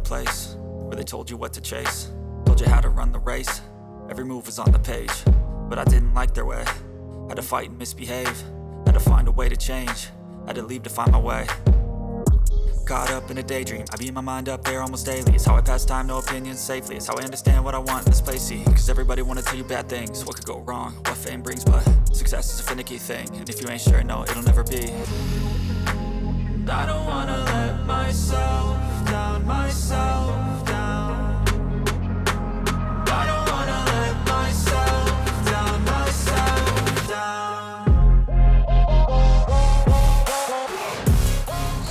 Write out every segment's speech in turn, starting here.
place where they told you what to chase, told you how to run the race. Every move was on the page, but I didn't like their way. Had to fight and misbehave, had to find a way to change, had to leave to find my way. Caught up in a daydream, I beat my mind up there almost daily. It's how I pass time, no opinions safely. It's how I understand what I want in this place, see. Cause everybody wanna tell you bad things, what could go wrong, what fame brings. But success is a finicky thing, and if you ain't sure, no, it'll never be. I don't wanna let myself down, myself down. I don't wanna let myself down, myself down.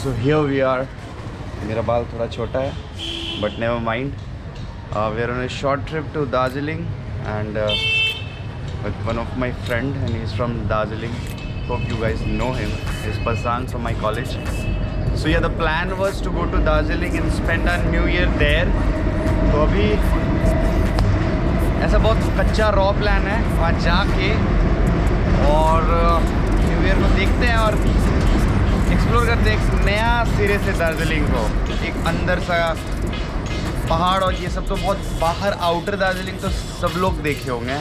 So here we are. मेरा बाल थोड़ा छोटा है, but never mind. We are on a short trip to Darjeeling and with one of my friend, and he's from Darjeeling. Hope you guys know him. He's Pasang from my college. So yeah, the plan was to go to Darjeeling and spend our New Year there. तो अभी ऐसा बहुत कच्चा raw plan है, वहाँ जाके और new year को देखते हैं और एक्सप्लोर करते हैं एक नया सिरे से दार्जिलिंग को। एक अंदर सा पहाड़ और ये सब तो बहुत बाहर, आउटर दार्जिलिंग तो सब लोग देखे होंगे,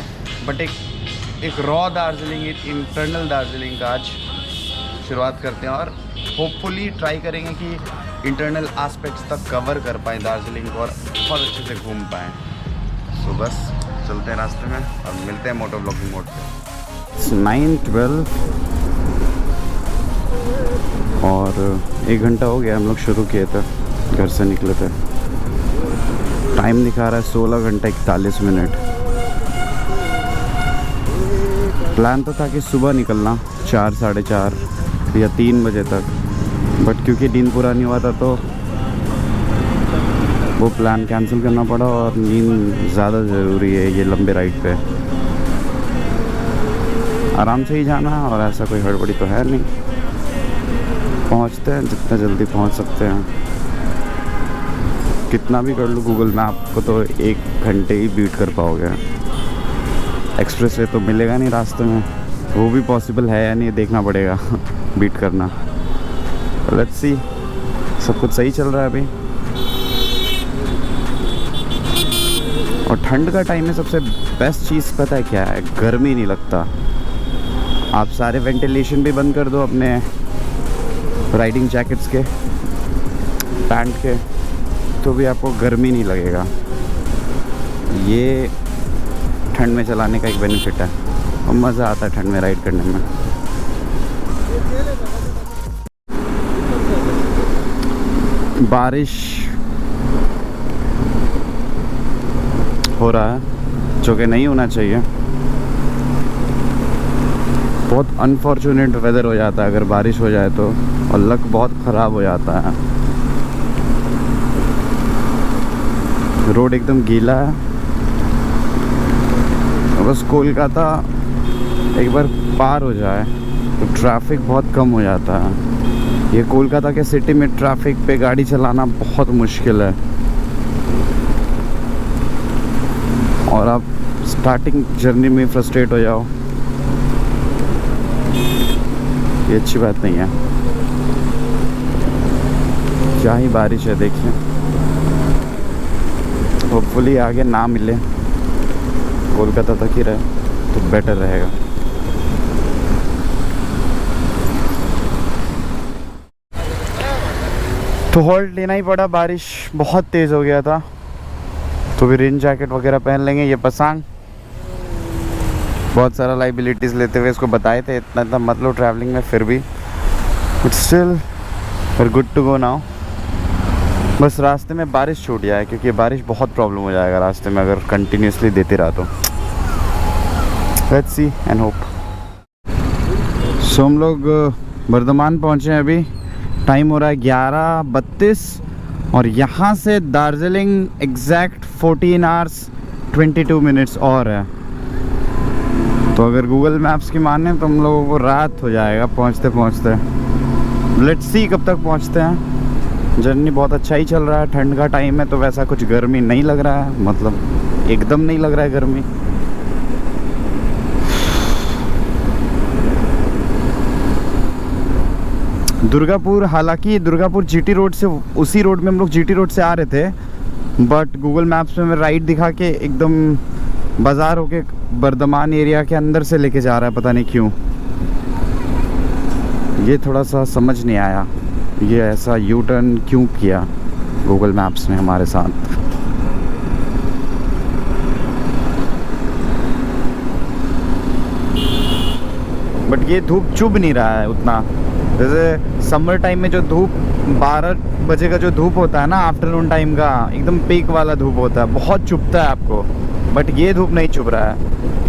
बट एक रॉ दार्जिलिंग, एक इंटरनल दार्जिलिंग का आज शुरुआत करते हैं और होपफुली ट्राई करेंगे कि इंटरनल एस्पेक्ट्स तक कवर कर पाएँ दार्जिलिंग को और बहुत अच्छे से घूम पाएँ। सो बस चलते हैं रास्ते में और मिलते हैं मोटो ब्लॉगिंग मोड पे। 9:12 और 1 घंटा हो गया हम लोग शुरू किए थे, घर से निकले थे। टाइम दिखा रहा है 16 घंटा 41 मिनट। प्लान तो था कि सुबह निकलना 4, 4:30 या 3 बजे तक, बट क्योंकि नींद पूरा नहीं हुआ था तो वो प्लान कैंसिल करना पड़ा। और नींद ज़्यादा ज़रूरी है ये लंबे राइड पे, आराम से ही जाना है और ऐसा कोई हड़बड़ी तो है नहीं। पहुंचते हैं जितना जल्दी पहुंच सकते हैं। कितना भी कर लो गूगल मैप को तो 1 घंटे ही बीट कर पाओगे। एक्सप्रेस वे तो मिलेगा नहीं रास्ते में, वो भी पॉसिबल है या नहीं देखना पड़ेगा बीट करना। लेट्स सी, सब कुछ सही चल रहा है अभी। और ठंड का टाइम में सबसे बेस्ट चीज़ पता है क्या है? गर्मी नहीं लगता। आप सारे वेंटिलेशन भी बंद कर दो अपने राइडिंग जैकेट्स के, पैंट के, तो भी आपको गर्मी नहीं लगेगा। ये ठंड में चलाने का एक बेनिफिट है और मज़ा आता है ठंड में राइड करने में। बारिश हो रहा है जो कि नहीं होना चाहिए। बहुत अनफॉर्चुनेट वेदर हो जाता है अगर बारिश हो जाए तो, और लक बहुत ख़राब हो जाता है। रोड एकदम गीला है। बस कोलकाता एक बार पार हो जाए तो ट्रैफिक बहुत कम हो जाता है। ये कोलकाता के सिटी में ट्रैफिक पे गाड़ी चलाना बहुत मुश्किल है और आप स्टार्टिंग जर्नी में फ्रस्ट्रेट हो जाओ, ये अच्छी बात नहीं है। क्या ही बारिश है देखिए। होपफुली आगे ना मिले, कोलकाता तक ही रहे तो बेटर रहेगा। तो हॉल्ट लेना ही पड़ा, बारिश बहुत तेज़ हो गया था तो भी रेन जैकेट वगैरह पहन लेंगे। ये पसांग बहुत सारा लाइबिलिटीज़ लेते हुए इसको बताए थे इतना मत लो ट्रैवलिंग में, फिर भी but still we good to go now. बस रास्ते में बारिश छूट जाए क्योंकि बारिश बहुत प्रॉब्लम हो जाएगा रास्ते में अगर कंटिन्यूसली देते रहा तो। Let's see and hope. So हम लोग बर्धमान पहुँचे हैं अभी। टाइम हो रहा है 11:32 और यहाँ से दार्जिलिंग एग्जैक्ट 14 आवर्स 22 मिनट्स और है। तो अगर गूगल मैप्स की माने तो हम लोगों को रात हो जाएगा पहुँचते पहुँचते। लेट्स सी कब तक पहुँचते हैं। जर्नी बहुत अच्छा ही चल रहा है। ठंड का टाइम है तो वैसा कुछ गर्मी नहीं लग रहा है, मतलब एकदम नहीं लग रहा है गर्मी। दुर्गापुर, हालांकि दुर्गापुर जीटी रोड से, उसी रोड में हम लोग जीटी रोड से आ रहे थे बट गूगल मैप्स में मैं राइट दिखा के एकदम बाज़ार होके बर्दमान एरिया के अंदर से लेके जा रहा है, पता नहीं क्यों। ये थोड़ा सा समझ नहीं आया, ये ऐसा यू टर्न क्यों किया गूगल मैप्स ने हमारे साथ। बट ये धूप चुभ नहीं रहा है उतना, जैसे समर टाइम में जो धूप 12 बजे का जो धूप होता है ना, आफ्टरनून टाइम का एकदम पीक वाला धूप होता है, बहुत चुभता है आपको। बट ये धूप नहीं चुभ रहा है।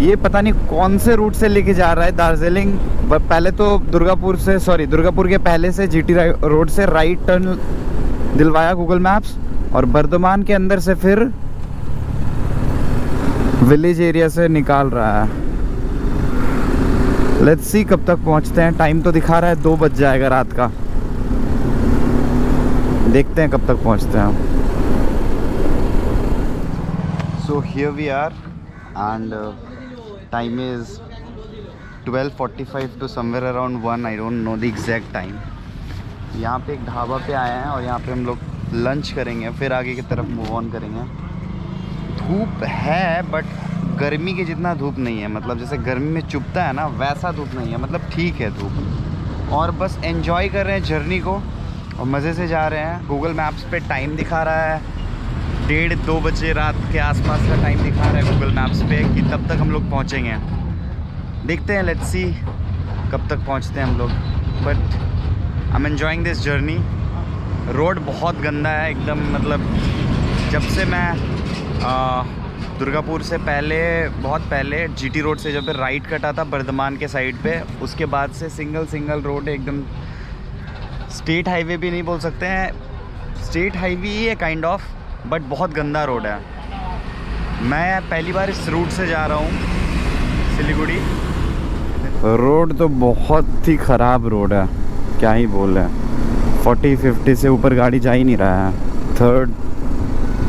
ये पता नहीं कौन से रूट से लेके जा रहा है दार्जिलिंग। पहले तो दुर्गापुर के पहले से जीटी रोड से राइट टर्न दिलवाया गूगल मैप्स, और बर्दमान के अंदर से फिर विलेज एरिया से निकाल रहा है। लेट्स सी कब तक पहुंचते हैं। टाइम तो दिखा रहा है 2 बज जाएगा रात का, देखते हैं कब तक पहुंचते हैं। So here we are and time is 12:45 to somewhere around 1, I don't know the exact time. यहाँ पे एक ढाबा पे आए हैं और यहाँ पे हम लोग लंच करेंगे, फिर आगे की तरफ मूव ऑन करेंगे। धूप है बट गर्मी के जितना धूप नहीं है, मतलब जैसे गर्मी में चुभता है ना वैसा धूप नहीं है, मतलब ठीक है धूप। और बस एंजॉय कर रहे हैं जर्नी को और मज़े से जा रहे हैं। गूगल मैप्स पे टाइम दिखा रहा है 1:30-2 बजे रात के आसपास का टाइम दिखा रहा है गूगल मैप्स पे कि तब तक हम लोग पहुँचेंगे। देखते हैं, लेट्स सी कब तक पहुँचते हैं हम लोग। But I am enjoying this journey. Road बहुत गंदा है एकदम, मतलब जब से मैं दुर्गापुर से पहले, बहुत पहले जीटी रोड से जब राइट कटा था बर्दमान के साइड पे, उसके बाद से सिंगल रोड एकदम, स्टेट हाईवे भी नहीं बोल सकते हैं, स्टेट हाईवे ही है काइंड ऑफ, बट बहुत गंदा रोड है। मैं पहली बार इस रूट से जा रहा हूँ सिलीगुड़ी। रोड तो बहुत ही ख़राब रोड है, क्या ही बोल रहे हैं। 40-50 से ऊपर गाड़ी जा ही नहीं रहा है। 3rd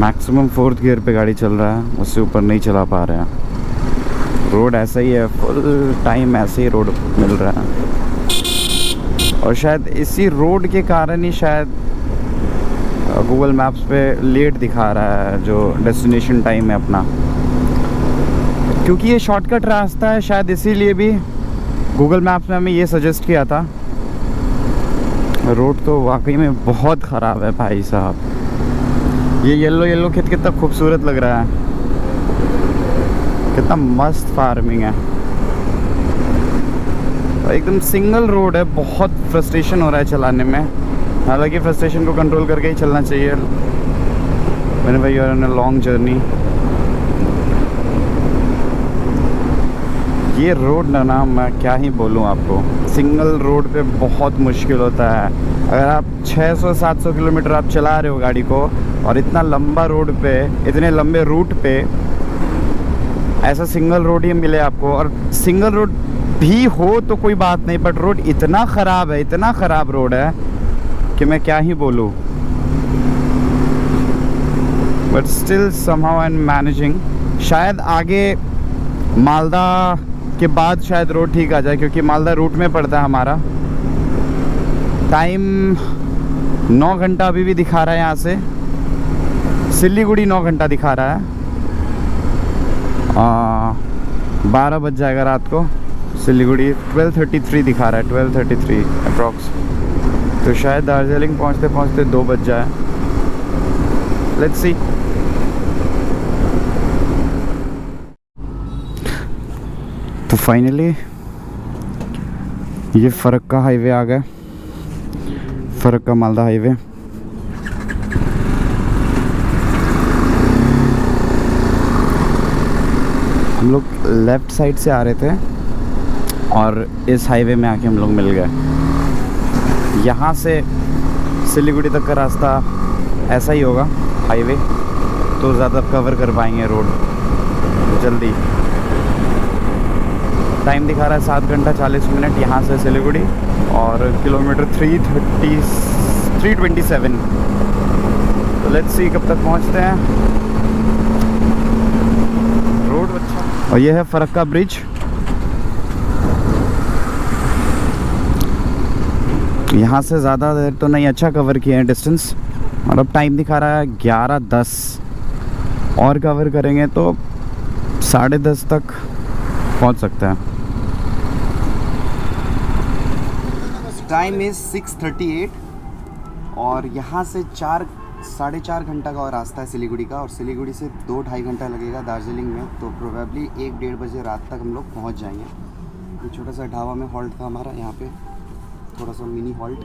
मैक्सिमम 4th गियर पे गाड़ी चल रहा है, उससे ऊपर नहीं चला पा रहे हैं। रोड ऐसा ही है, फुल टाइम ऐसे ही रोड मिल रहा है। और शायद इसी रोड के कारण ही शायद गूगल मैप्स पे लेट दिखा रहा है जो डेस्टिनेशन टाइम है अपना, क्योंकि ये शॉर्टकट रास्ता है। शायद इसीलिए भी गूगल मैप्स ने हमें ये सजेस्ट किया था। रोड तो वाकई में बहुत ख़राब है भाई साहब। ये येलो खेत कितना खूबसूरत लग रहा है, कितना मस्त फार्मिंग है। एकदम सिंगल रोड है, बहुत फ्रस्ट्रेशन हो रहा है चलाने में। हालांकि फ्रस्ट्रेशन को कंट्रोल करके ही चलना चाहिए whenever you are on a long journey. ये रोड ना मैं क्या ही बोलूँ आपको, सिंगल रोड पे बहुत मुश्किल होता है। अगर आप 600-700 किलोमीटर आप चला रहे हो गाड़ी को, और इतना लंबा रोड पे, इतने लंबे रूट पे ऐसा सिंगल रोड ही मिले आपको, और सिंगल रोड भी हो तो कोई बात नहीं, बट रोड इतना ख़राब है, इतना ख़राब रोड है कि मैं क्या ही बोलूँ। But still somehow I am managing. शायद आगे मालदा के बाद शायद रोड ठीक आ जाए, क्योंकि मालदा रूट में पड़ता है हमारा। टाइम 9 घंटा अभी भी दिखा रहा है यहाँ से। सिलीगुड़ी 9 घंटा दिखा रहा है। 12 बज जाएगा रात को। सिलीगुड़ी 12:33 दिखा रहा है, 12:33 अप्रॉक्स। तो शायद दार्जिलिंग पहुँचते पहुँचते 2 बज जाए। Let's see. तो फाइनली ये फरक्का हाईवे आ गया, फरक्का मालदा हाईवे। हम लोग लेफ़्ट साइड से आ रहे थे और इस हाईवे में आके हम लोग मिल गए। यहाँ से सिलीगुड़ी तक का रास्ता ऐसा ही होगा हाईवे, तो ज़्यादा कवर कर पाएंगे रोड जल्दी। टाइम दिखा रहा है 7 घंटा 40 मिनट यहाँ से सिलीगुड़ी, और किलोमीटर 327। तो लेट्स सी कब तक पहुँचते हैं। रोड अच्छा। और ये है फरक्का ब्रिज। यहाँ से ज़्यादा देर तो नहीं, अच्छा कवर किए हैं डिस्टेंस। और अब टाइम दिखा रहा है 11:10 और कवर करेंगे तो 10:30 तक पहुंच सकते हैं। टाइम इज़ 6:38 और यहाँ से 4-4.5 घंटा का और रास्ता है सिलीगुड़ी का, और सिलीगुड़ी से 2-2.5 घंटा लगेगा दार्जिलिंग में। तो प्रोबेबली 1-1:30 बजे रात तक हम लोग पहुँच जाएंगे। ये छोटा सा ढाबा में हॉल्ट था हमारा, यहाँ पे थोड़ा सा मिनी हॉल्ट,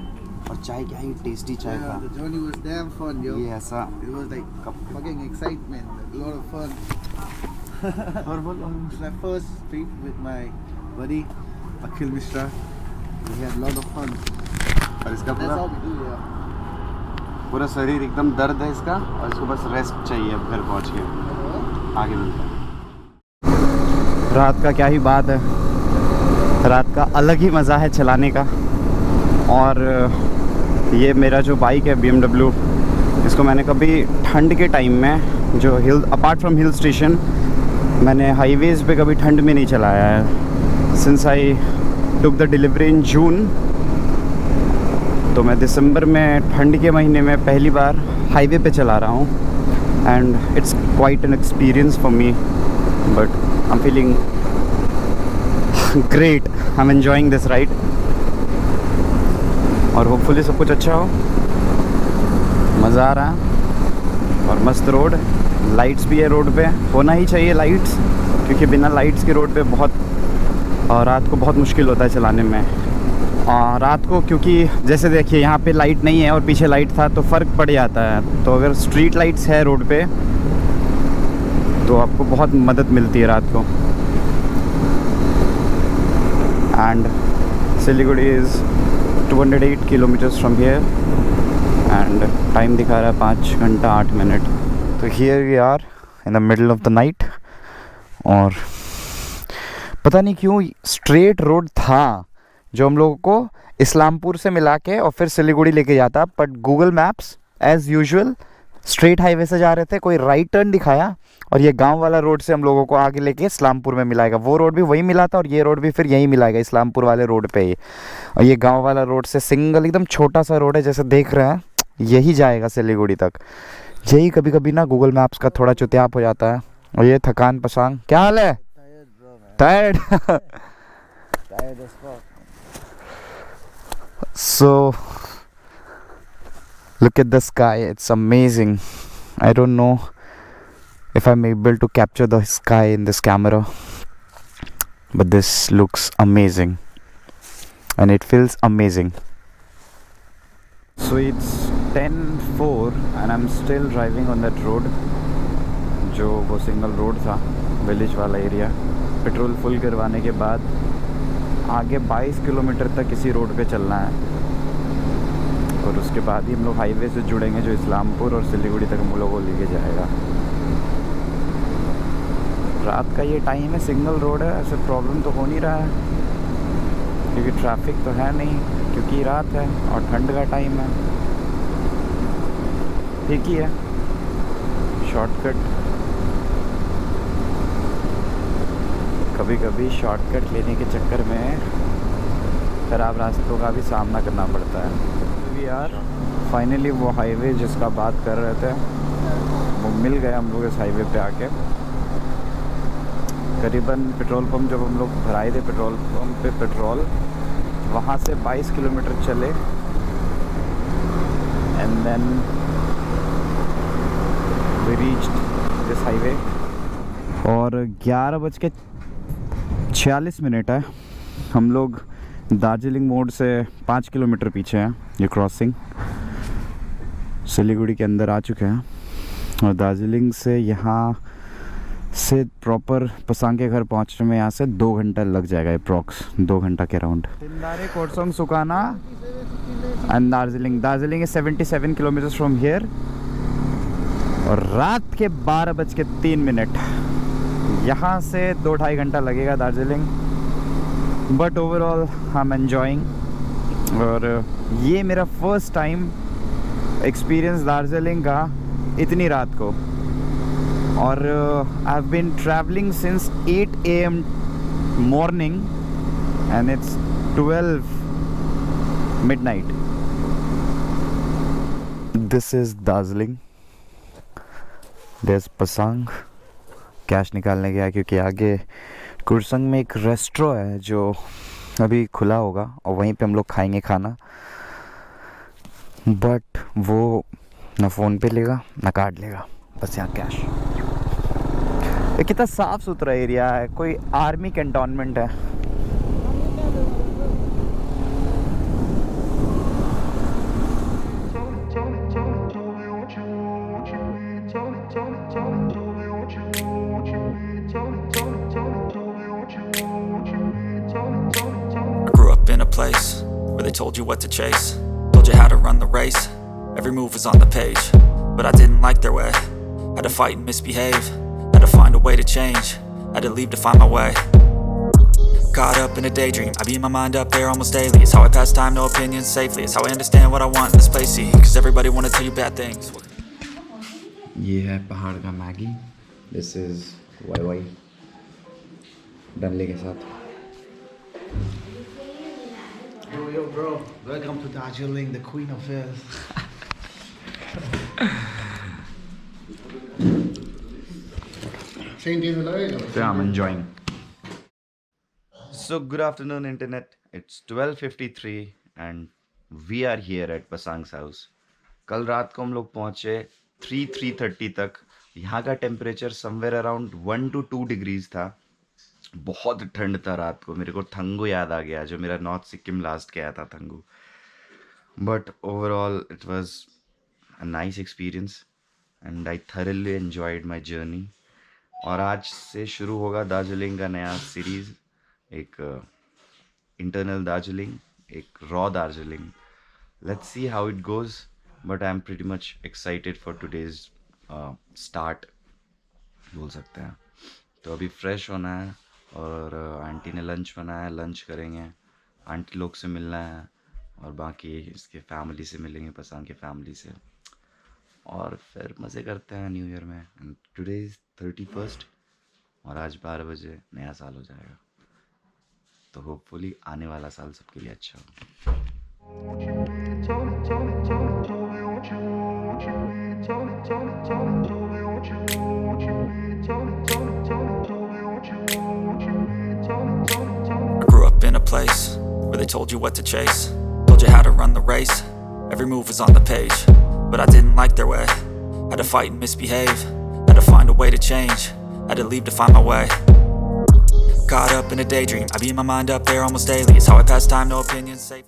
और चाय क्या ही टेस्टी चाय था। The journey was damn fun, yo. ये ऐसा It was like fucking excitement, a lot of fun. और बोलो। It's my first trip with my buddy Akhil Mishra. We had a lot of fun. और इसका That's all we do, yeah. पूरा शरीर एकदम दर्द है इसका, और इसको बस रेस्ट चाहिए अब घर पहुँच के। आगे मिलते हैं। रात का क्या ही बात है, रात का अलग ही मज़ा है चलाने का। और ये मेरा जो बाइक है BMW, इसको मैंने कभी ठंड के टाइम में जो hill apart from hill station, मैंने हाईवेज़ पे कभी ठंड में नहीं चलाया है। Since I took the delivery in June, तो मैं दिसंबर में ठंड के महीने में पहली बार हाईवे पे चला रहा हूँ, and it's quite an experience for me, but I am feeling great. I am enjoying this ride, और होपफुली सब कुछ अच्छा हो। मज़ा आ रहा है और मस्त रोड, लाइट्स भी है रोड पे, होना ही चाहिए लाइट्स, क्योंकि बिना लाइट्स के रोड पे बहुत रात को बहुत मुश्किल होता है चलाने में। रात को क्योंकि जैसे देखिए यहाँ पे लाइट नहीं है और पीछे लाइट था तो फ़र्क पड़ जाता है। तो अगर स्ट्रीट लाइट्स है रोड पे तो आपको बहुत मदद मिलती है रात को। And Siliguri is 208 kilometres from here, and time दिखा रहा है 5 घंटा 8 मिनट। तो here we are in the middle of the night, और पता नहीं क्यों स्ट्रेट रोड था जो हम लोगों को इस्लामपुर से मिला के और फिर सिलीगुड़ी लेके जाता, but Google maps as usual straight highway से जा रहे थे, कोई राइट टर्न दिखाया और ये गांव वाला रोड से हम लोगों को आगे लेके इस्लामपुर में मिलाएगा। वो रोड भी वही मिला था और ये रोड भी फिर यही मिलाएगा इस्लामपुर वाले रोड पे ही। और ये गांव वाला रोड से सिंगल एकदम छोटा सा रोड है, जैसे देख रहे हैं यही जाएगा सिलीगुड़ी तक। यही कभी कभी ना गूगल मैप्स का थोड़ा चुतियाप हो जाता है। और ये थकान पसांग, क्या हाल है? Tired Tired as fuck. So look at the sky, it's amazing. I don't know if I'm able to capture the sky in this camera, but this looks amazing and it feels amazing. So it's 10:04 and I'm still driving on that road, जो वो single road था village वाला area. Petrol full करवाने के बाद आगे 22 kilometre तक इसी रोड पे चलना है, और उसके बाद ही हम लोग हाईवे से जुड़ेंगे जो इस्लामपुर और सिलीगुड़ी तक हम लोगों को लेके जाएगा। रात का ये टाइम है, सिंगल रोड है, ऐसे प्रॉब्लम तो हो नहीं रहा है क्योंकि ट्रैफिक तो है नहीं, क्योंकि रात है और ठंड का टाइम है। ठीक ही है, शॉर्टकट कभी कभी शॉर्टकट लेने के चक्कर में ख़राब रास्तों का भी सामना करना पड़ता है। वी आर फाइनली वो हाईवे जिसका बात कर रहे थे वो मिल गया हम लोग इस हाईवे पे आके। करीबन पेट्रोल पंप जब हम लोग भराए थे पेट्रोल पंप पे पेट्रोल, वहाँ से 22 किलोमीटर चले and then we reached this highway. और 11:46 है। हम लोग दार्जिलिंग मोड़ से 5 किलोमीटर पीछे हैं। ये क्रॉसिंग सिलीगुड़ी के अंदर आ चुके हैं, और दार्जिलिंग से यहाँ से प्रॉपर पसांग के घर पहुँचने में यहाँ से 2 घंटा लग जाएगा, अप्रॉक्स 2 घंटा के राउंड। तिंदारे, कोटसोंग, Sukna and Darjeeling is 77 kilometres from here, और रात के 12:03 यहाँ से 2-2.5 घंटा लगेगा Darjeeling. But overall I am enjoying, और ये मेरा फर्स्ट टाइम एक्सपीरियंस दार्जिलिंग का इतनी रात को। और I have been travelling since 8 AM morning and it's 12 midnight. This is Darjeeling. देस पसंग कैश निकालने गया क्योंकि आगे कुरसंग में एक रेस्टोरेंट है जो अभी खुला होगा और वहीं पे हम लोग खाएंगे खाना, बट वो ना फ़ोन पे लेगा ना कार्ड लेगा, बस यहाँ कैश। ये कितना साफ़ सुथरा एरिया है, कोई आर्मी कैंटोनमेंट है। Place where they told you what to chase, told you how to run the race. Every move was on the page, but I didn't like their way. Had to fight and misbehave, had to find a way to change, had to leave to find my way. Caught up in a daydream, I beat my mind up there almost daily. It's how I pass time, no opinions safely. It's how I understand what I want in this place, see, cause everybody wanna tell you bad things. ये है पहाड़ का Maggi. This is why डनले के साथ। Yo, bro. Welcome to Darjeeling, the queen of hills. Same day with Larry. So I'm enjoying. So good afternoon, internet. It's 12:53 and we are here at Pasang's house. कल रात को हम लोग पहुँचे 3:30 तक। यहाँ का temperature somewhere around 1 to 2 degrees था। बहुत ठंड था रात को। मेरे को थंगू याद आ गया, जो मेरा नॉर्थ सिक्किम लास्ट गया था Thangu. But overall it was a nice experience and I thoroughly enjoyed my journey. और आज से शुरू होगा दार्जिलिंग का नया सीरीज़, एक इंटरनल दार्जिलिंग, एक raw Darjeeling. Let's see how it goes, but I am pretty much excited for today's start बोल सकते हैं। तो अभी फ्रेश होना है और आंटी ने लंच बनाया, लंच करेंगे, आंटी लोग से मिलना है और बाकी इसके फैमिली से मिलेंगे, पसंद के फैमिली से, और फिर मज़े करते हैं न्यू ईयर में। एंड टुडे इज़ 31 और आज 12 बजे नया साल हो जाएगा। तो होपफुली आने वाला साल सबके लिए अच्छा हो। Grew up in a place where they told you what to chase, told you how to run the race. Every move was on the page, but I didn't like their way. Had to fight and misbehave, had to find a way to change, had to leave to find my way. Caught up in a daydream, I beat my mind up there almost daily. It's how I pass time, no opinions safe.